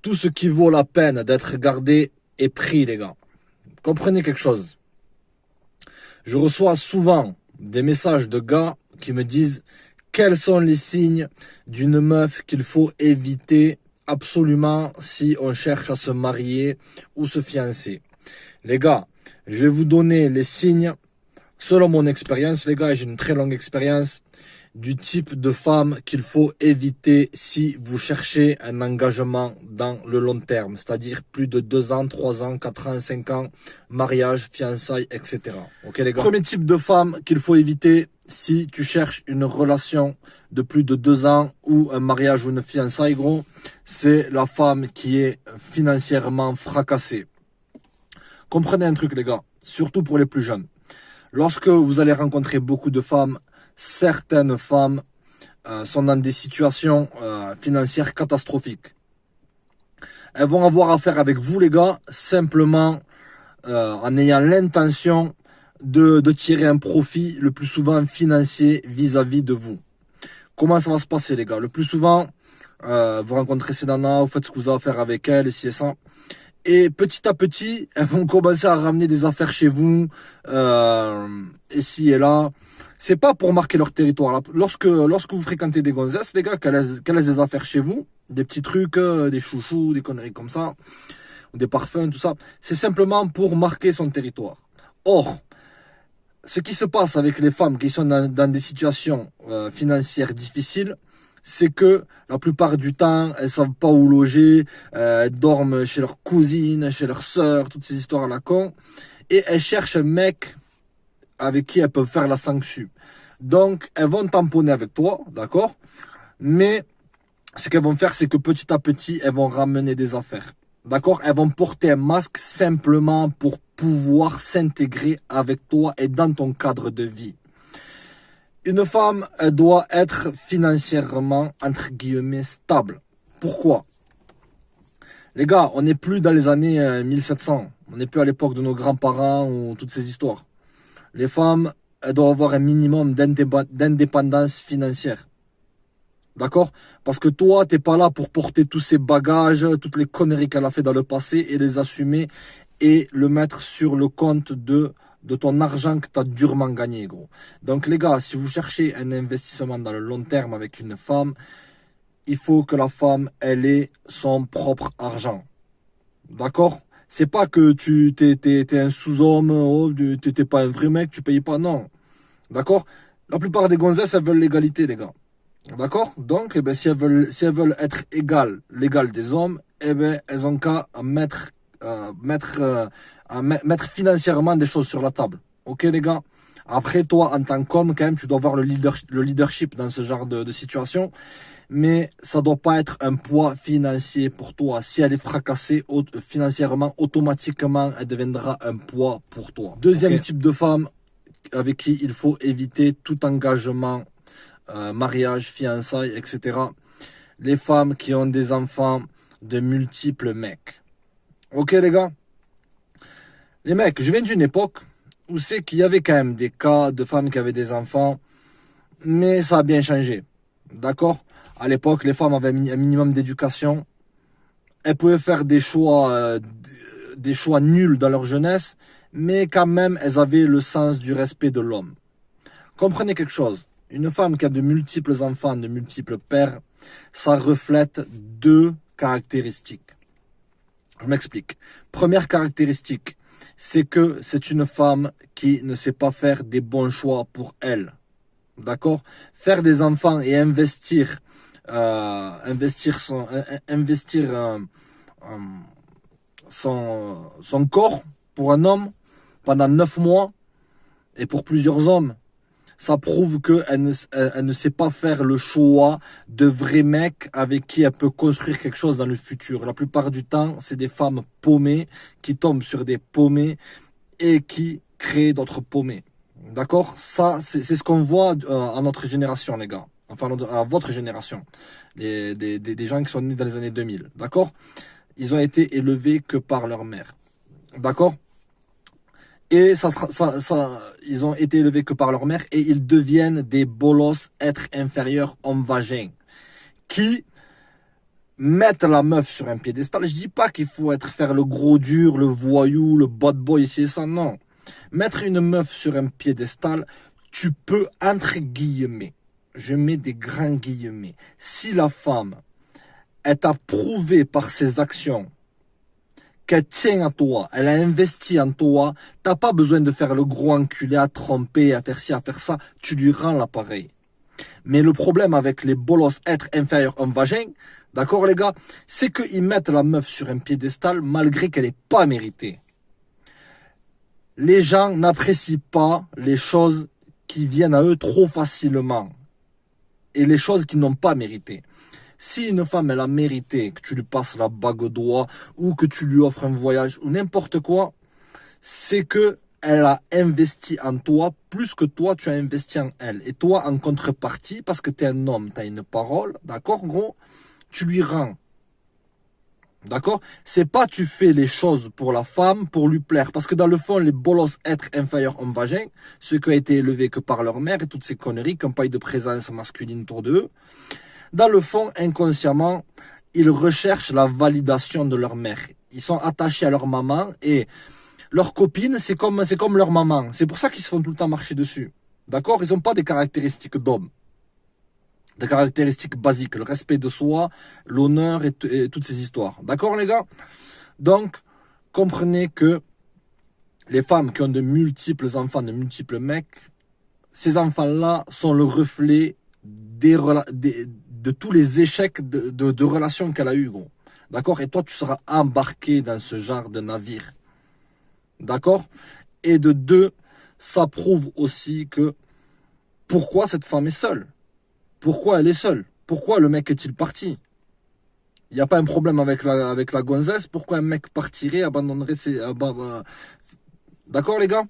Tout ce qui vaut la peine d'être gardé est pris, les gars. Comprenez quelque chose. Je reçois souvent des messages de gars qui me disent quels sont les signes d'une meuf qu'il faut éviter absolument si on cherche à se marier ou se fiancer. Les gars, je vais vous donner les signes, selon mon expérience, les gars, et j'ai une très longue expérience, du type de femme qu'il faut éviter si vous cherchez un engagement dans le long terme, c'est-à-dire plus de 2 ans, 3 ans, 4 ans, 5 ans, mariage, fiançailles, etc. Ok les gars. Premier type de femme qu'il faut éviter si tu cherches une relation de plus de 2 ans ou un mariage ou une fiançaille, gros, c'est la femme qui est financièrement fracassée. Comprenez un truc les gars, surtout pour les plus jeunes. Lorsque vous allez rencontrer beaucoup de femmes, certaines femmes sont dans des situations financières catastrophiques. Elles vont avoir affaire avec vous les gars, simplement en ayant l'intention de tirer un profit le plus souvent financier vis-à-vis de vous. Comment ça va se passer les gars? Le plus souvent, vous rencontrez ces nanas, vous faites ce que vous avez à faire avec elles, ici et ça. Et petit à petit, elles vont commencer à ramener des affaires chez vous, ici et là. C'est pas pour marquer leur territoire. Lorsque vous fréquentez des gonzesses, les gars, qu'elles laissent des affaires chez vous, des petits trucs, des chouchous, des conneries comme ça, ou des parfums, tout ça, c'est simplement pour marquer son territoire. Or, ce qui se passe avec les femmes qui sont dans des situations financières difficiles, c'est que la plupart du temps, elles savent pas où loger, elles dorment chez leurs cousines, chez leurs sœurs, toutes ces histoires à la con, et elles cherchent un mec avec qui elles peuvent faire la sanction. Donc, elles vont tamponner avec toi, d'accord? Mais ce qu'elles vont faire, c'est que petit à petit, elles vont ramener des affaires. D'accord? Elles vont porter un masque simplement pour pouvoir s'intégrer avec toi et dans ton cadre de vie. Une femme, elle doit être financièrement, entre guillemets, stable. Pourquoi? Les gars, on n'est plus dans les années 1700. On n'est plus à l'époque de nos grands-parents ou toutes ces histoires. Les femmes, elles doivent avoir un minimum d'indépendance financière. D'accord? Parce que toi, t'es pas là pour porter tous ces bagages, toutes les conneries qu'elle a fait dans le passé et les assumer et le mettre sur le compte de ton argent que tu as durement gagné, gros. Donc les gars, si vous cherchez un investissement dans le long terme avec une femme, il faut que la femme, elle ait son propre argent. D'accord? C'est pas que t'es un sous-homme, oh, t'es pas un vrai mec, tu payes pas, non. D'accord? La plupart des gonzesses, elles veulent l'égalité, les gars. D'accord? Donc, eh ben, si elles veulent être égales des hommes, eh ben, elles ont qu'à mettre financièrement des choses sur la table. Ok, les gars? Après, toi, en tant qu'homme, quand même, tu dois avoir le leadership dans ce genre de situation. Mais ça doit pas être un poids financier pour toi. Si elle est fracassée financièrement, automatiquement, elle deviendra un poids pour toi. Deuxième type de femme avec qui il faut éviter tout engagement, mariage, fiançailles, etc. Les femmes qui ont des enfants de multiples mecs. Ok les gars? Les mecs, je viens d'une époque où c'est qu'il y avait quand même des cas de femmes qui avaient des enfants, mais ça a bien changé. D'accord? À l'époque, les femmes avaient un minimum d'éducation. Elles pouvaient faire des choix nuls dans leur jeunesse, mais quand même, elles avaient le sens du respect de l'homme. Comprenez quelque chose. Une femme qui a de multiples enfants, de multiples pères, ça reflète 2 caractéristiques. Je m'explique. Première caractéristique, c'est que c'est une femme qui ne sait pas faire des bons choix pour elle. D'accord? Faire des enfants et investir son corps pour un homme pendant 9 mois et pour plusieurs hommes, ça prouve qu'elle ne sait pas faire le choix de vrais mecs avec qui elle peut construire quelque chose dans le futur. La plupart du temps, c'est des femmes paumées qui tombent sur des paumés et qui créent d'autres paumés. D'accord? Ça, c'est ce qu'on voit à notre génération, les gars. Enfin, à votre génération. Des gens qui sont nés dans les années 2000. D'accord? Ils ont été élevés que par leur mère. D'accord? Et ils ont été élevés que par leur mère et ils deviennent des bolosses, êtres inférieurs, hommes vagins, qui mettre la meuf sur un piédestal, je dis pas qu'il faut faire le gros dur, le voyou, le bad boy, ici et ça, non. Mettre une meuf sur un piédestal, tu peux, entre guillemets, je mets des grands guillemets, si la femme est approuvée par ses actions, qu'elle tient à toi, elle a investi en toi, t'as pas besoin de faire le gros enculé à tromper, à faire ci, à faire ça, tu lui rends l'appareil. Mais le problème avec les bolos êtres inférieurs hommes vagin, d'accord les gars, c'est qu'ils mettent la meuf sur un piédestal malgré qu'elle n'est pas méritée. Les gens n'apprécient pas les choses qui viennent à eux trop facilement et les choses qu'ils n'ont pas méritées. Si une femme elle a mérité que tu lui passes la bague au doigt ou que tu lui offres un voyage ou n'importe quoi, c'est que elle a investi en toi plus que toi tu as investi en elle. Et toi en contrepartie, parce que tu es un homme, tu as une parole, d'accord gros, tu lui rends. D'accord? C'est pas tu fais les choses pour la femme, pour lui plaire. Parce que dans le fond, les bolos êtres inférieurs hommes vagin, ceux qui ont été élevés que par leur mère et toutes ces conneries, qui n'ont pas eu de présence masculine autour d'eux, dans le fond, inconsciemment, ils recherchent la validation de leur mère. Ils sont attachés à leur maman et leur copine, c'est comme leur maman. C'est pour ça qu'ils se font tout le temps marcher dessus. D'accord? Ils n'ont pas des caractéristiques d'homme. Des caractéristiques basiques, le respect de soi, l'honneur et toutes ces histoires. D'accord les gars? Donc, comprenez que les femmes qui ont de multiples enfants, de multiples mecs, ces enfants-là sont le reflet de tous les échecs de relations qu'elle a eu, gros. D'accord? Et toi, tu seras embarqué dans ce genre de navire. D'accord? Et de deux, ça prouve aussi que pourquoi cette femme est seule? Pourquoi elle est seule? Pourquoi le mec est-il parti? Il n'y a pas un problème avec la gonzesse. Pourquoi un mec partirait, abandonnerait ses... D'accord les gars?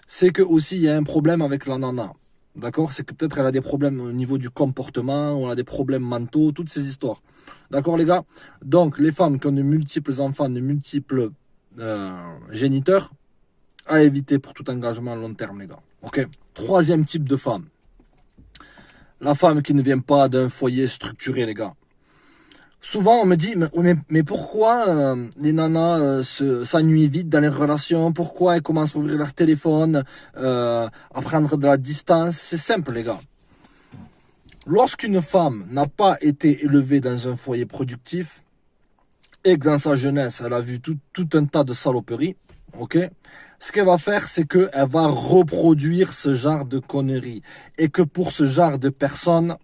C'est que aussi il y a un problème avec la nana. D'accord? C'est que peut-être elle a des problèmes au niveau du comportement, ou elle a des problèmes mentaux, toutes ces histoires. D'accord les gars? Donc les femmes qui ont de multiples enfants, de multiples géniteurs, à éviter pour tout engagement à long terme les gars. Ok? Troisième type de femme. La femme qui ne vient pas d'un foyer structuré, les gars. Souvent, on me dit, mais pourquoi les nanas s'ennuient vite dans les relations? Pourquoi elles commencent à ouvrir leur téléphone, à prendre de la distance? C'est simple, les gars. Lorsqu'une femme n'a pas été élevée dans un foyer productif et que dans sa jeunesse, elle a vu tout un tas de saloperies, ok? Ce qu'elle va faire, c'est qu'elle va reproduire ce genre de conneries. Et que pour ce genre de personnes,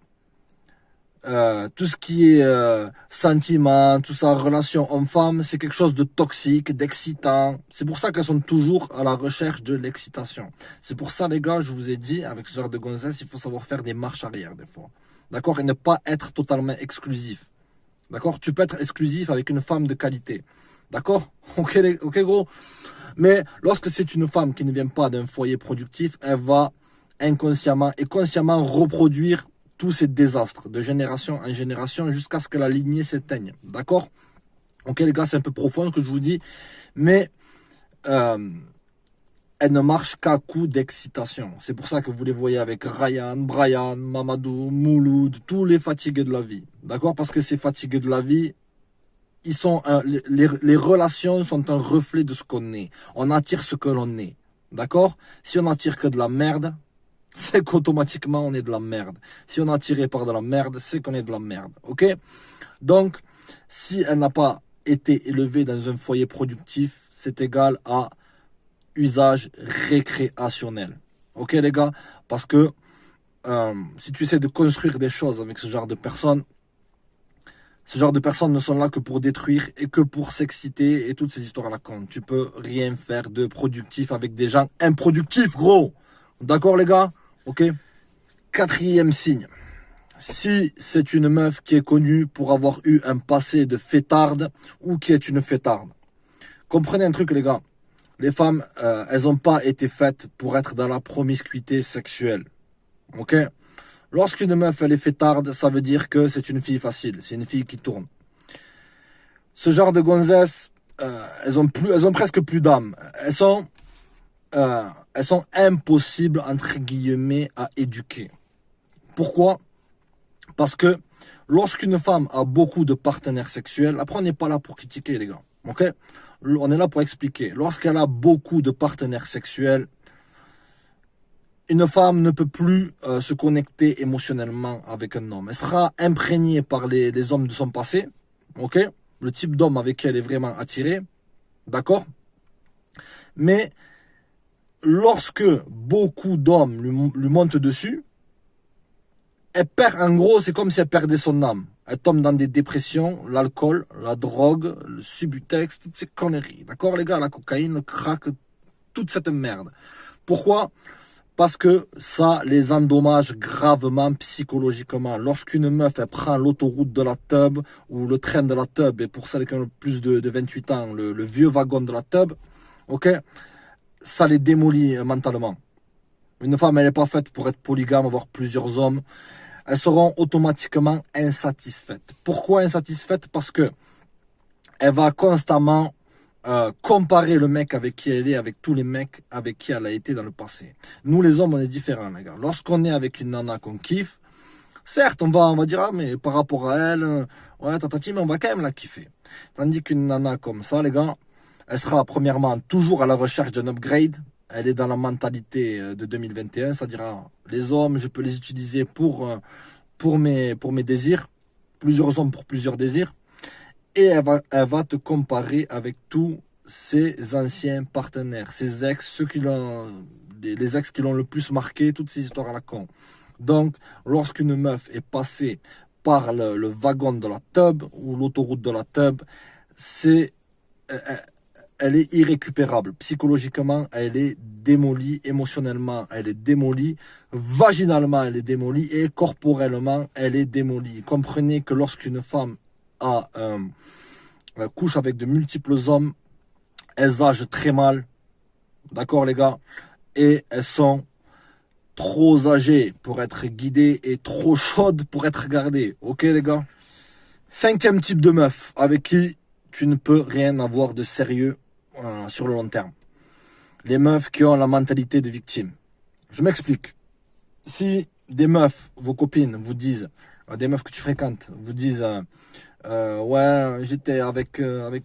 tout ce qui est sentiment, tout ça, relation homme-femme, c'est quelque chose de toxique, d'excitant. C'est pour ça qu'elles sont toujours à la recherche de l'excitation. C'est pour ça, les gars, je vous ai dit, avec ce genre de gonzesse, il faut savoir faire des marches arrière des fois. D'accord? Et ne pas être totalement exclusif. D'accord? Tu peux être exclusif avec une femme de qualité. D'accord? Ok, gros? Mais lorsque c'est une femme qui ne vient pas d'un foyer productif, elle va inconsciemment et consciemment reproduire tous ces désastres de génération en génération jusqu'à ce que la lignée s'éteigne. D'accord? Ok les gars, c'est un peu profond ce que je vous dis, mais elle ne marche qu'à coup d'excitation. C'est pour ça que vous les voyez avec Ryan, Brian, Mamadou, Mouloud, tous les fatigués de la vie. D'accord? Parce que ces fatigués de la vie, ils sont les relations sont un reflet de ce qu'on est. On attire ce que l'on est. D'accord? Si on attire que de la merde, c'est qu'automatiquement on est de la merde. Si on est attiré par de la merde, c'est qu'on est de la merde. Ok? Donc, si elle n'a pas été élevée dans un foyer productif, c'est égal à usage récréationnel. Ok les gars? Parce que si tu essaies de construire des choses avec ce genre de personnes, ce genre de personnes ne sont là que pour détruire et que pour s'exciter et toutes ces histoires à la con. Tu peux rien faire de productif avec des gens improductifs, gros. D'accord, les gars? Ok. Quatrième signe. Si c'est une meuf qui est connue pour avoir eu un passé de fêtarde ou qui est une fêtarde. Comprenez un truc, les gars. Les femmes, elles n'ont pas été faites pour être dans la promiscuité sexuelle. Ok? Lorsqu'une meuf elle est fêtarde, ça veut dire que c'est une fille facile, c'est une fille qui tourne. Ce genre de gonzesses, elles ont presque plus d'âme. Elles sont impossibles entre guillemets à éduquer. Pourquoi? Parce que Lorsqu'une femme a beaucoup de partenaires sexuels, après on n'est pas là pour critiquer les gars, ok? On est là pour expliquer. Lorsqu'elle a beaucoup de partenaires sexuels, une femme ne peut plus se connecter émotionnellement avec un homme. Elle sera imprégnée par les hommes de son passé, ok? Le type d'homme avec qui elle est vraiment attirée, d'accord? Mais lorsque beaucoup d'hommes lui montent dessus, elle perd, en gros, c'est comme si elle perdait son âme. Elle tombe dans des dépressions, l'alcool, la drogue, le subutex, toutes ces conneries. D'accord, les gars, la cocaïne, le crack, toute cette merde. Pourquoi? Parce que ça les endommage gravement psychologiquement. Lorsqu'une meuf, elle prend l'autoroute de la tub ou le train de la tub, et pour celles qui ont plus de 28 ans, le vieux wagon de la tub, ok, ça les démolit mentalement. Une femme, elle n'est pas faite pour être polygame, avoir plusieurs hommes. Elles seront automatiquement insatisfaites. Pourquoi insatisfaites? Parce que elle va constamment comparer le mec avec qui elle est, avec tous les mecs avec qui elle a été dans le passé. Nous, les hommes, on est différents, les gars. Lorsqu'on est avec une nana qu'on kiffe, certes, on va dire, ah, mais par rapport à elle, ouais, tatati, mais on va quand même la kiffer. Tandis qu'une nana comme ça, les gars, elle sera premièrement toujours à la recherche d'un upgrade. Elle est dans la mentalité de 2021, c'est-à-dire les hommes, je peux les utiliser pour mes désirs, plusieurs hommes pour plusieurs désirs, et elle va te comparer avec tous ses anciens partenaires, ses ex, ceux qui les ex qui l'ont le plus marqué, toutes ces histoires à la con. Donc, lorsqu'une meuf est passée par le wagon de la tub ou l'autoroute de la tub, elle est irrécupérable. Psychologiquement, elle est démolie. Émotionnellement, elle est démolie. Vaginalement, elle est démolie. Et corporellement, elle est démolie. Comprenez que lorsqu'une femme couche avec de multiples hommes, elles agent très mal. D'accord, les gars? Et elles sont trop âgées pour être guidées et trop chaudes pour être gardées. Ok, les gars? 5e type de meuf avec qui tu ne peux rien avoir de sérieux sur le long terme. Les meufs qui ont la mentalité de victime. Je m'explique. Si des meufs, vos copines, vous disent, des meufs que tu fréquentes, vous disent, ouais, j'étais avec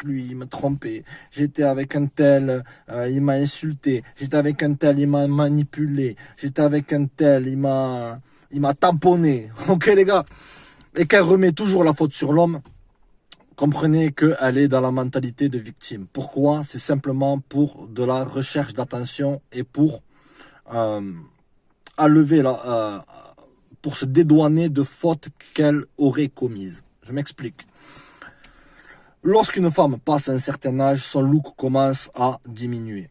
lui, il m'a trompé. J'étais avec un tel, il m'a insulté. J'étais avec un tel, il m'a manipulé. J'étais avec un tel, il m'a tamponné. Ok, les gars? Et qu'elle remet toujours la faute sur l'homme. Comprenez qu'elle est dans la mentalité de victime. Pourquoi? C'est simplement pour de la recherche d'attention et pour pour se dédouaner de fautes qu'elle aurait commises. Je m'explique. Lorsqu'une femme passe un certain âge, son look commence à diminuer.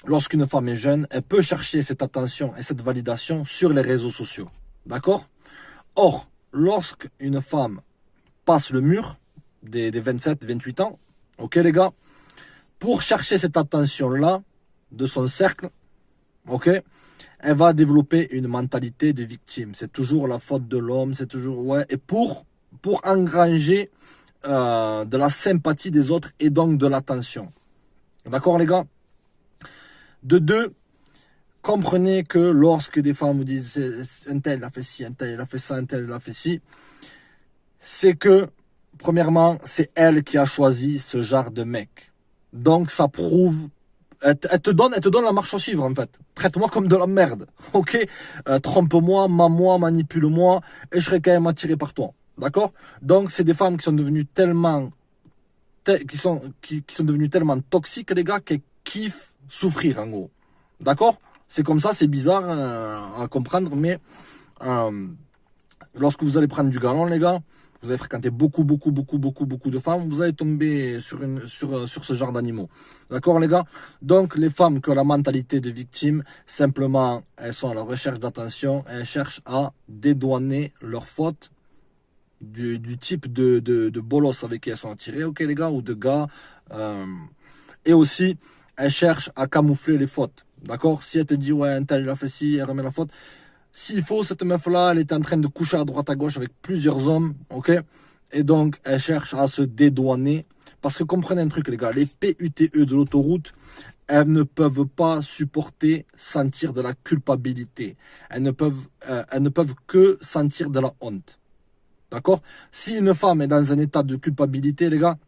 Lorsqu'une femme est jeune, elle peut chercher cette attention et cette validation sur les réseaux sociaux. D'accord? Or, lorsqu'une femme passe le mur, des 27, 28 ans, ok les gars, pour chercher cette attention-là de son cercle, ok, elle va développer une mentalité de victime. C'est toujours la faute de l'homme, c'est toujours, ouais, et pour engranger de la sympathie des autres et donc de l'attention. D'accord les gars? De deux, comprenez que lorsque des femmes vous disent un tel a fait ci, un tel a fait ça, un tel a fait ci, c'est que premièrement, c'est elle qui a choisi ce genre de mec. Donc, ça prouve... Elle te donne la marche à suivre, en fait. Traite-moi comme de la merde, ok? Trompe-moi, mens-moi, manipule-moi, et je serai quand même attiré par toi, d'accord? Donc, c'est des femmes qui sont devenues tellement... qui sont devenues tellement toxiques, les gars, qu'elles kiffent souffrir, en gros. D'accord? C'est comme ça, c'est bizarre à comprendre, mais... lorsque vous allez prendre du galon, les gars, vous allez fréquenter beaucoup de femmes, vous allez tomber sur ce genre d'animaux. D'accord, les gars? Donc, les femmes qui ont la mentalité de victime, simplement, elles sont à la recherche d'attention, elles cherchent à dédouaner leurs fautes du type de bolos avec qui elles sont attirées, ok, les gars, ou de gars. Et aussi, elles cherchent à camoufler les fautes. D'accord? Si elle te dit, ouais, un tel, il a fait ci, elle remet la faute. S'il faut, cette meuf-là, elle était en train de coucher à droite à gauche avec plusieurs hommes, ok? Et donc, elle cherche à se dédouaner. Parce que comprenez un truc, les gars, les PUTE de l'autoroute, elles ne peuvent pas supporter sentir de la culpabilité. Elles ne peuvent que sentir de la honte. D'accord? Si une femme est dans un état de culpabilité, les gars,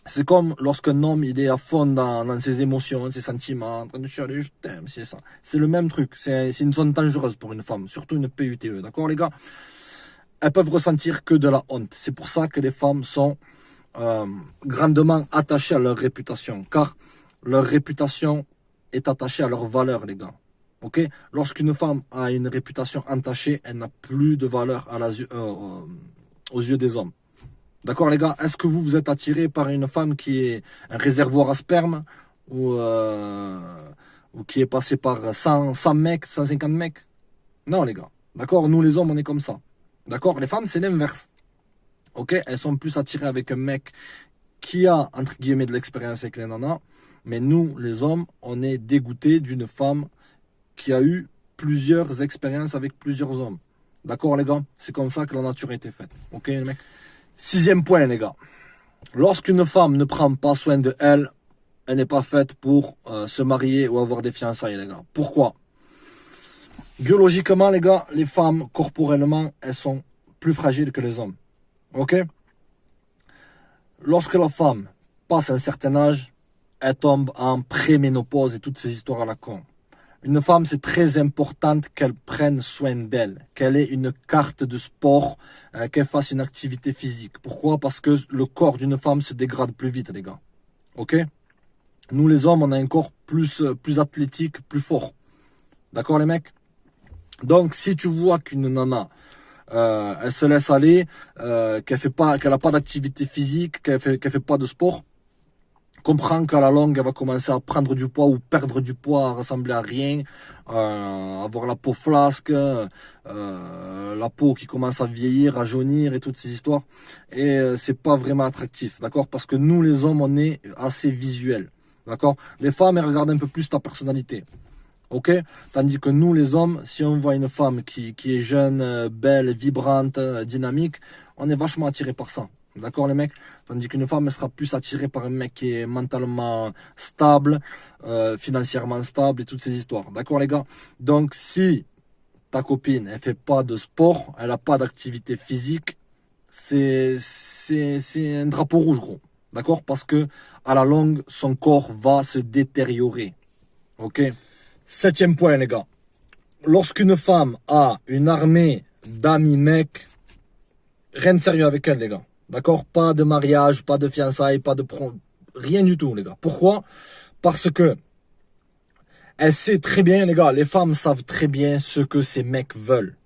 c'est comme lorsqu'un homme, il est à fond dans ses émotions, ses sentiments, en train de chialer, je t'aime, c'est ça. C'est le même truc. C'est une zone dangereuse pour une femme, surtout une PUTE. D'accord, les gars? Elles peuvent ressentir que de la honte. C'est pour ça que les femmes sont grandement attachées à leur réputation, car leur réputation est attachée à leur valeur, les gars. Ok? Lorsqu'une femme a une réputation entachée, elle n'a plus de valeur aux yeux des hommes. D'accord, les gars? Est-ce que vous êtes attiré par une femme qui est un réservoir à sperme ou qui est passé par 100 mecs, 150 mecs? Non, les gars. D'accord? Nous, les hommes, on est comme ça. D'accord? Les femmes, c'est l'inverse. Ok? Elles sont plus attirées avec un mec qui a, entre guillemets, de l'expérience avec les nanas. Mais nous, les hommes, on est dégoûtés d'une femme qui a eu plusieurs expériences avec plusieurs hommes. D'accord, les gars? C'est comme ça que la nature a été faite. Ok, les mecs? 6e point, les gars. Lorsqu'une femme ne prend pas soin de elle, elle n'est pas faite pour se marier ou avoir des fiançailles, les gars. Pourquoi? Biologiquement, les gars, les femmes, corporellement, elles sont plus fragiles que les hommes. Ok? Lorsque la femme passe un certain âge, elle tombe en préménopause et toutes ces histoires à la con. Une femme, c'est très important qu'elle prenne soin d'elle, qu'elle ait une carte de sport, qu'elle fasse une activité physique. Pourquoi? Parce que le corps d'une femme se dégrade plus vite, les gars. Ok? Nous, les hommes, on a un corps plus athlétique, plus fort. D'accord, les mecs? Donc, si tu vois qu'une nana, elle se laisse aller, qu'elle a pas d'activité physique, qu'elle fait pas de sport, comprend qu'à la longue, elle va commencer à prendre du poids ou perdre du poids, à ressembler à rien, avoir la peau flasque, la peau qui commence à vieillir, à jaunir et toutes ces histoires. Et c'est pas vraiment attractif, d'accord? Parce que nous, les hommes, on est assez visuels, d'accord? Les femmes, elles regardent un peu plus ta personnalité. Ok? Tandis que nous, les hommes, si on voit une femme qui est jeune, belle, vibrante, dynamique, on est vachement attiré par ça. D'accord, les mecs? Tandis qu'une femme, elle sera plus attirée par un mec qui est mentalement stable, financièrement stable et toutes ces histoires. D'accord, les gars? Donc, si ta copine, elle fait pas de sport, elle a pas d'activité physique, c'est un drapeau rouge, gros. D'accord? Parce que, à la longue, son corps va se détériorer. Ok? 7e point, les gars. Lorsqu'une femme a une armée d'amis mecs, rien de sérieux avec elle, les gars. D'accord? Pas de mariage, pas de fiançailles, rien du tout, les gars. Pourquoi? Parce que elle sait très bien, les gars, les femmes savent très bien ce que ces mecs veulent.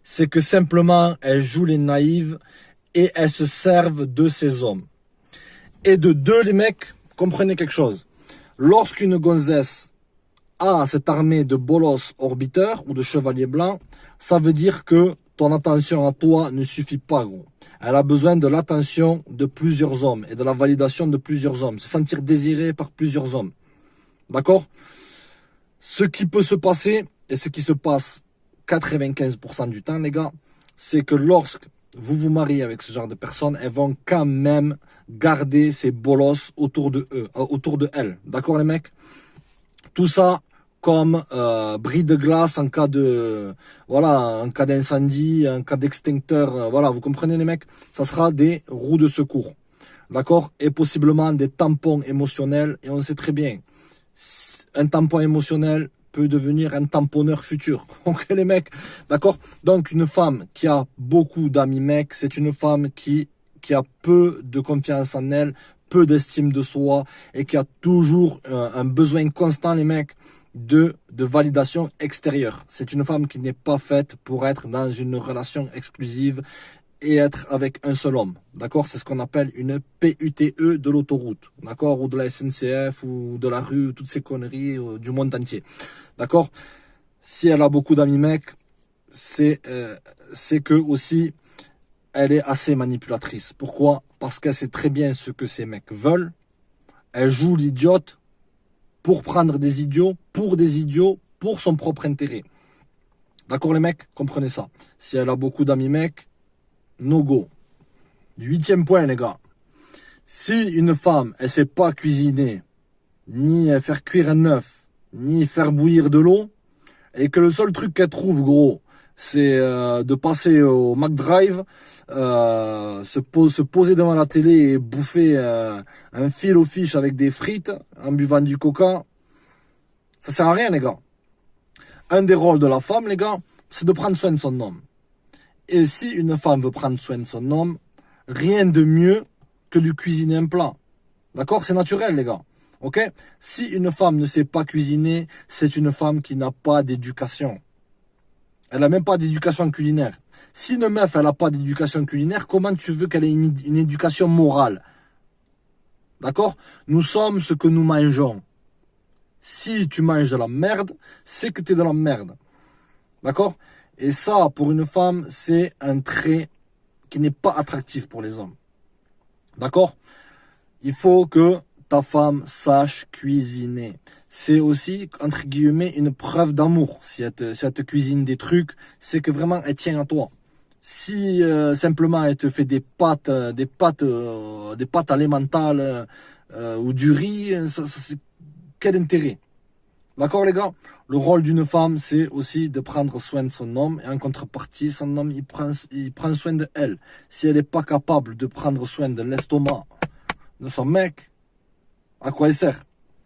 C'est que simplement, elles jouent les naïves et elles se servent de ces hommes. Et de deux, les mecs, comprenez quelque chose. Lorsqu'une gonzesse a cette armée de bolos orbiteurs ou de chevaliers blancs, ça veut dire que ton attention à toi ne suffit pas, gros. Elle a besoin de l'attention de plusieurs hommes et de la validation de plusieurs hommes. Se sentir désirée par plusieurs hommes. D'accord? Ce qui peut se passer, et ce qui se passe 95% du temps, les gars, c'est que lorsque vous vous mariez avec ce genre de personnes, elles vont quand même garder ces bolos autour de elles. D'accord, les mecs? Tout ça comme bris de glace en cas en cas d'incendie, en cas d'extincteur, voilà, vous comprenez, les mecs? Ça sera des roues de secours, d'accord? Et possiblement des tampons émotionnels, et on sait très bien, un tampon émotionnel peut devenir un tamponneur futur, ok, les mecs? D'accord? Donc, une femme qui a beaucoup d'amis mecs, c'est une femme qui a peu de confiance en elle, peu d'estime de soi, et qui a toujours un besoin constant, les mecs, de validation extérieure. C'est une femme qui n'est pas faite pour être dans une relation exclusive et être avec un seul homme. D'accord? C'est ce qu'on appelle une PUTE de l'autoroute. D'accord? Ou de la SNCF, ou de la rue, toutes ces conneries du monde entier. D'accord? Si elle a beaucoup d'amis mecs, c'est que aussi, elle est assez manipulatrice. Pourquoi? Parce qu'elle sait très bien ce que ces mecs veulent. Elle joue l'idiote pour prendre des idiots, pour son propre intérêt. D'accord, les mecs? Comprenez ça. Si elle a beaucoup d'amis mecs, no go. 8e point, les gars. Si une femme, elle sait pas cuisiner, ni faire cuire un œuf, ni faire bouillir de l'eau, et que le seul truc qu'elle trouve, gros, c'est de passer au McDrive, se poser devant la télé et bouffer un fil au fish avec des frites en buvant du coca. Ça sert à rien, les gars. Un des rôles de la femme, les gars, c'est de prendre soin de son homme. Et si une femme veut prendre soin de son homme, rien de mieux que de lui cuisiner un plat. D'accord? C'est naturel, les gars. Ok? Si une femme ne sait pas cuisiner, c'est une femme qui n'a pas d'éducation. Elle n'a même pas d'éducation culinaire. Si une meuf, elle n'a pas d'éducation culinaire, comment tu veux qu'elle ait une éducation morale? D'accord? Nous sommes ce que nous mangeons. Si tu manges de la merde, c'est que tu es de la merde. D'accord? Et ça, pour une femme, c'est un trait qui n'est pas attractif pour les hommes. D'accord? Il faut que ta femme sache cuisiner. C'est aussi, entre guillemets, une preuve d'amour. Si elle te cuisine des trucs, c'est que vraiment, elle tient à toi. Si simplement elle te fait des pâtes alimentales ou du riz, c'est quel intérêt? D'accord, les gars? Le rôle d'une femme, c'est aussi de prendre soin de son homme. Et en contrepartie, son homme, il prend soin de elle. Si elle n'est pas capable de prendre soin de l'estomac de son mec, à quoi il sert?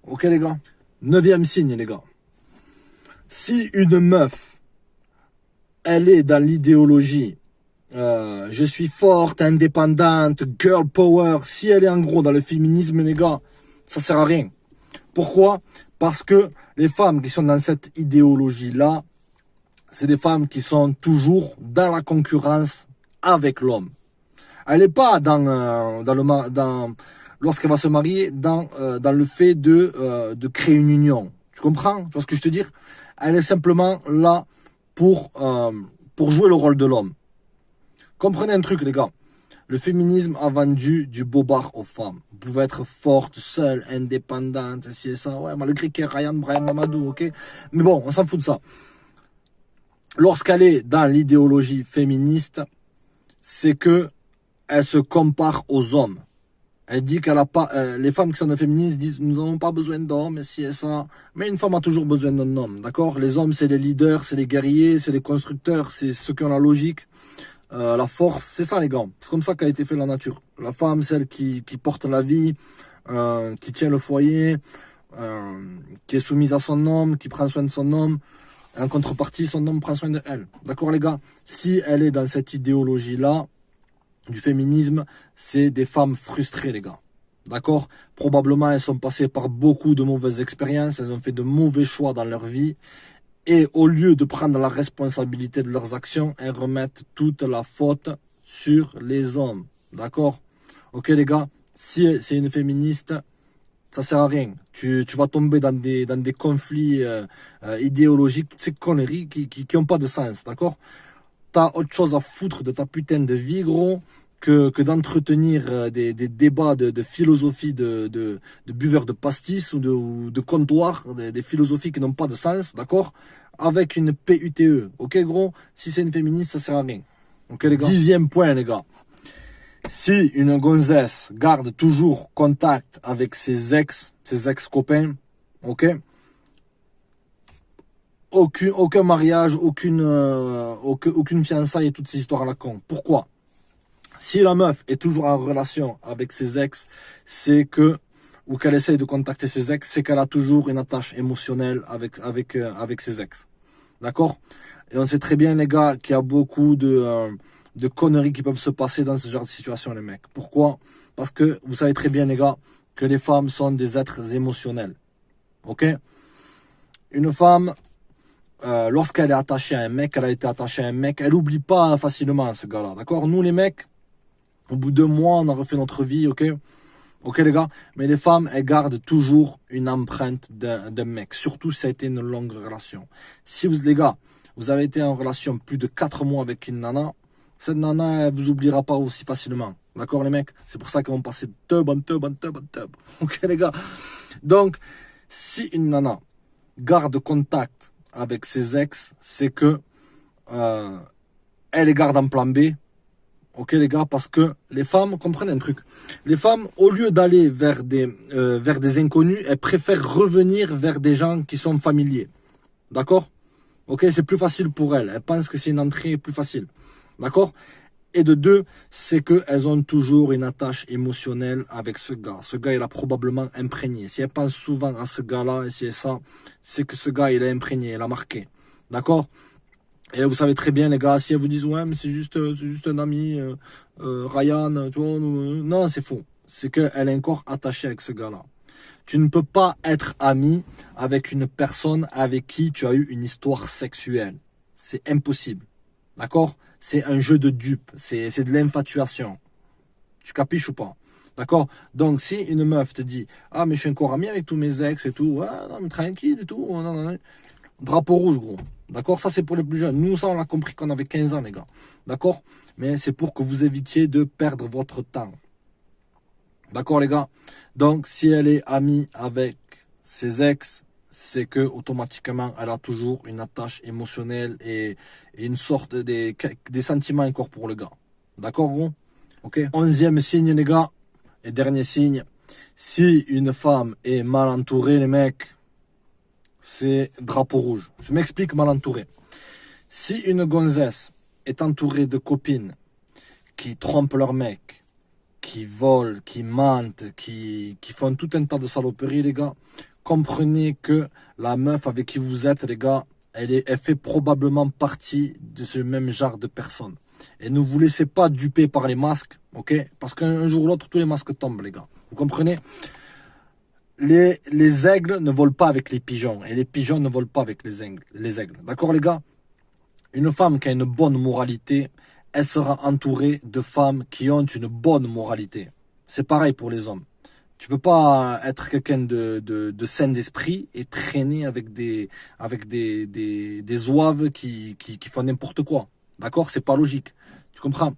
Ok, les gars? 9e signe, les gars. Si une meuf, elle est dans l'idéologie, je suis forte, indépendante, girl power, si elle est en gros dans le féminisme, les gars, ça sert à rien. Pourquoi? Parce que les femmes qui sont dans cette idéologie-là, c'est des femmes qui sont toujours dans la concurrence avec l'homme. Elle n'est pas lorsqu'elle va se marier, dans le fait de créer une union. Tu comprends? Tu vois ce que je te dire? Elle est simplement là pour jouer le rôle de l'homme. Comprenez un truc, les gars. Le féminisme a vendu du bobard aux femmes. Vous pouvez être forte, seule, indépendante, si et ça. Ouais, malgré qu'il y ait Ryan, Brian Mamadou, ok? Mais bon, on s'en fout de ça. Lorsqu'elle est dans l'idéologie féministe, c'est que elle se compare aux hommes. Elle dit qu'elle a pas, les femmes qui sont des féministes disent, nous n'avons pas besoin d'hommes, si et ça. Mais une femme a toujours besoin d'un homme, d'accord? Les hommes, c'est les leaders, c'est les guerriers, c'est les constructeurs, c'est ceux qui ont la logique. La force, c'est ça, les gars. C'est comme ça qu'a été fait la nature. La femme, celle qui porte la vie, qui tient le foyer, qui est soumise à son homme, qui prend soin de son homme. En contrepartie, son homme prend soin de elle. D'accord, les gars? Si elle est dans cette idéologie-là, du féminisme, c'est des femmes frustrées, les gars. D'accord? Probablement, elles sont passées par beaucoup de mauvaises expériences, elles ont fait de mauvais choix dans leur vie. Et au lieu de prendre la responsabilité de leurs actions, elles remettent toute la faute sur les hommes. D'accord? Ok, les gars? Si c'est une féministe, ça sert à rien. Tu vas tomber dans des conflits idéologiques, toutes ces conneries qui ont pas de sens. D'accord? T'as autre chose à foutre de ta putain de vie, gros, que d'entretenir des débats de philosophie de buveurs de pastis ou de comptoir, des philosophies qui n'ont pas de sens, d'accord? Avec une PUTE, ok, gros? Si c'est une féministe, ça sert à rien. Ok, les gars? 10e point, les gars. Si une gonzesse garde toujours contact avec ses ex-copains, ok? Aucun mariage, aucune fiançaille et toutes ces histoires à la con. Pourquoi? Si la meuf est toujours en relation avec ses ex, c'est que, ou qu'elle essaye de contacter ses ex, c'est qu'elle a toujours une attache émotionnelle avec ses ex. D'accord? Et on sait très bien, les gars, qu'il y a beaucoup de conneries qui peuvent se passer dans ce genre de situation, les mecs. Pourquoi? Parce que vous savez très bien, les gars, que les femmes sont des êtres émotionnels. Ok? Une femme, lorsqu'elle est attachée à un mec, elle a été attachée à un mec, elle oublie pas facilement ce gars-là. D'accord? Nous, les mecs, au bout de 2 mois, on a refait notre vie, ok? Ok, les gars? Mais les femmes, elles gardent toujours une empreinte d'un mec. Surtout si ça a été une longue relation. Si vous, les gars, vous avez été en relation plus de 4 mois avec une nana, cette nana, elle vous oubliera pas aussi facilement. D'accord, les mecs? C'est pour ça qu'ils vont passer tub. Ok, les gars? Donc, si une nana garde contact avec ses ex, c'est que elle les garde en plan B. Ok, les gars, parce que les femmes, comprenez un truc. Les femmes, au lieu d'aller vers des inconnus, elles préfèrent revenir vers des gens qui sont familiers. D'accord? Ok, c'est plus facile pour elles. Elles pensent que c'est une entrée plus facile. D'accord? Et de deux, c'est qu'elles ont toujours une attache émotionnelle avec ce gars. Ce gars, il a probablement imprégné. Si elles pensent souvent à ce gars-là, et si ça, c'est que ce gars, il a imprégné, il a marqué. D'accord? Et vous savez très bien, les gars, si elles vous disent, ouais, mais c'est juste un ami, Ryan, tu vois, non, c'est faux. C'est qu'elle est encore attachée avec ce gars-là. Tu ne peux pas être ami avec une personne avec qui tu as eu une histoire sexuelle. C'est impossible. D'accord? C'est un jeu de dupe. C'est de l'infatuation. Tu capiches ou pas? D'accord? Donc, si une meuf te dit, ah, mais je suis encore ami avec tous mes ex et tout, ouais, non, mais tranquille et tout, non, non, non. Drapeau rouge, gros. D'accord? Ça, c'est pour les plus jeunes. Nous, ça, on l'a compris qu'on avait 15 ans, les gars. D'accord? Mais c'est pour que vous évitiez de perdre votre temps. D'accord, les gars? Donc, si elle est amie avec ses ex, c'est que automatiquement, elle a toujours une attache émotionnelle et une sorte des sentiments encore pour le gars. D'accord, gros? Ok? 11e signe, les gars. Et dernier signe. Si une femme est mal entourée, les mecs, c'est drapeau rouge. Je m'explique mal entourée. Si une gonzesse est entourée de copines qui trompent leur mec, qui volent, qui mentent, qui font tout un tas de saloperies, les gars, comprenez que la meuf avec qui vous êtes, les gars, elle fait probablement partie de ce même genre de personnes. Et ne vous laissez pas duper par les masques, ok? Parce qu'un jour ou l'autre, tous les masques tombent, les gars. Vous comprenez? Les aigles ne volent pas avec les pigeons. Et les pigeons ne volent pas avec les aigles. D'accord, les gars? Une femme qui a une bonne moralité, elle sera entourée de femmes qui ont une bonne moralité. C'est pareil pour les hommes. Tu peux pas être quelqu'un de sain d'esprit et traîner avec des zouaves qui font n'importe quoi. D'accord? C'est pas logique. Tu comprends?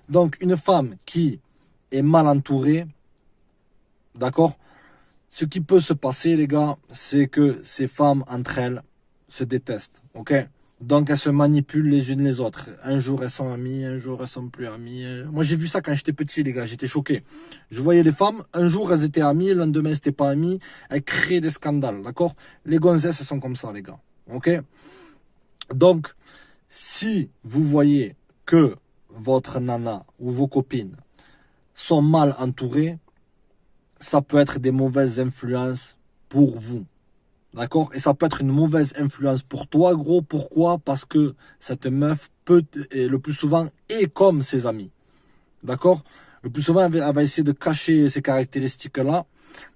Donc, une femme qui est mal entourée, d'accord? Ce qui peut se passer, les gars, c'est que ces femmes, entre elles, se détestent. Ok? Donc, elles se manipulent les unes les autres. Un jour, elles sont amies, un jour, elles sont plus amies. Moi, j'ai vu ça quand j'étais petit, les gars. J'étais choqué. Je voyais les femmes, un jour, elles étaient amies, le lendemain, c'était pas amies. Elles créaient des scandales, d'accord? Les gonzesses, elles sont comme ça, les gars. Ok? Donc, si vous voyez que votre nana ou vos copines sont mal entourées, ça peut être des mauvaises influences pour vous. D'accord? Et ça peut être une mauvaise influence pour toi, gros. Pourquoi? Parce que cette meuf peut, et le plus souvent, est comme ses amis. D'accord? Le plus souvent, elle va essayer de cacher ces caractéristiques-là.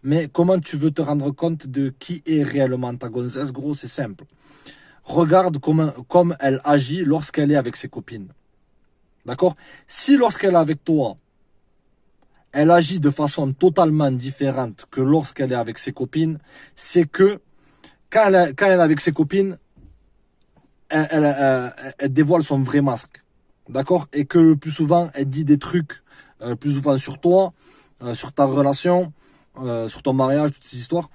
Mais comment tu veux te rendre compte de qui est réellement ta gonzesse, gros? C'est simple. Regarde comme elle agit lorsqu'elle est avec ses copines. D'accord? Si lorsqu'elle est avec toi, elle agit de façon totalement différente que lorsqu'elle est avec ses copines, c'est que quand elle est avec ses copines, elle dévoile son vrai masque. D'accord? Et que le plus souvent, elle dit des trucs, plus souvent sur toi, sur ta relation, sur ton mariage, toutes ces histoires.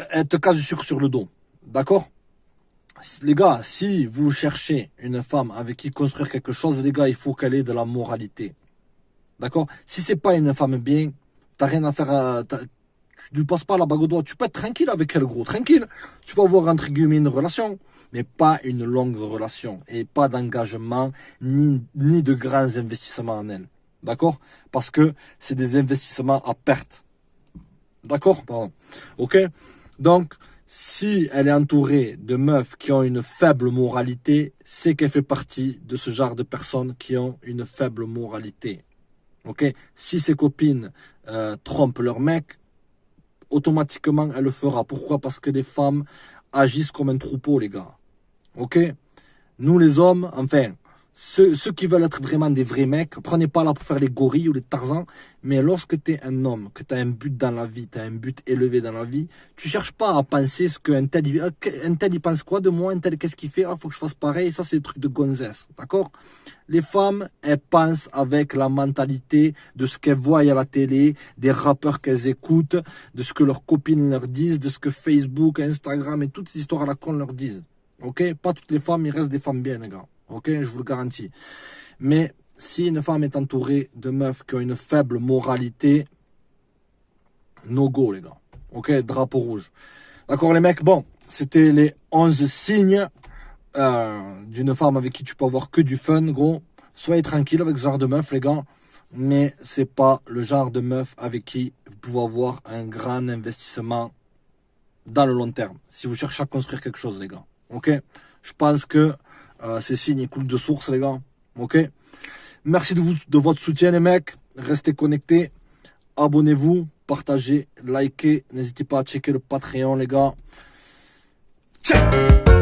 Elle te casse du sucre sur le dos. D'accord? Les gars, si vous cherchez une femme avec qui construire quelque chose, les gars, il faut qu'elle ait de la moralité. D'accord? Si c'est pas une femme bien, t'as rien à faire tu ne passes pas la bague au doigt. Tu peux être tranquille avec elle, gros. Tranquille. Tu vas avoir, entre guillemets, une relation. Mais pas une longue relation. Et pas d'engagement, ni de grands investissements en elle. D'accord? Parce que c'est des investissements à perte. D'accord? Pardon. Ok? Donc, si elle est entourée de meufs qui ont une faible moralité, c'est qu'elle fait partie de ce genre de personnes qui ont une faible moralité. Ok? Si ses copines trompent leur mec, automatiquement, elle le fera. Pourquoi? Parce que les femmes agissent comme un troupeau, les gars. Ok? Nous, les hommes, enfin, ceux qui veulent être vraiment des vrais mecs, prenez pas là pour faire les gorilles ou les tarzans, mais lorsque tu es un homme, que tu as un but dans la vie, tu as un but élevé dans la vie, tu cherches pas à penser ce qu'un tel, il pense quoi de moi, un tel, qu'est-ce qu'il fait, faut que je fasse pareil, ça c'est des trucs de gonzesse, d'accord? Les femmes, elles pensent avec la mentalité de ce qu'elles voient à la télé, des rappeurs qu'elles écoutent, de ce que leurs copines leur disent, de ce que Facebook, Instagram et toutes ces histoires à la con leur disent. Ok? Pas toutes les femmes, il reste des femmes bien, les gars. Ok? Je vous le garantis. Mais si une femme est entourée de meufs qui ont une faible moralité, no go, les gars. Ok? Drapeau rouge. D'accord, les mecs? Bon. c'était les 11 signes d'une femme avec qui tu peux avoir que du fun, gros. Soyez tranquille avec ce genre de meuf, les gars. Mais c'est pas le genre de meuf avec qui vous pouvez avoir un grand investissement dans le long terme. Si vous cherchez à construire quelque chose, les gars. Ok? Je pense que ces signes ils coulent de source, les gars. Ok? Merci de votre soutien, les mecs. Restez connectés. Abonnez-vous, partagez, likez. N'hésitez pas à checker le Patreon, les gars. Ciao!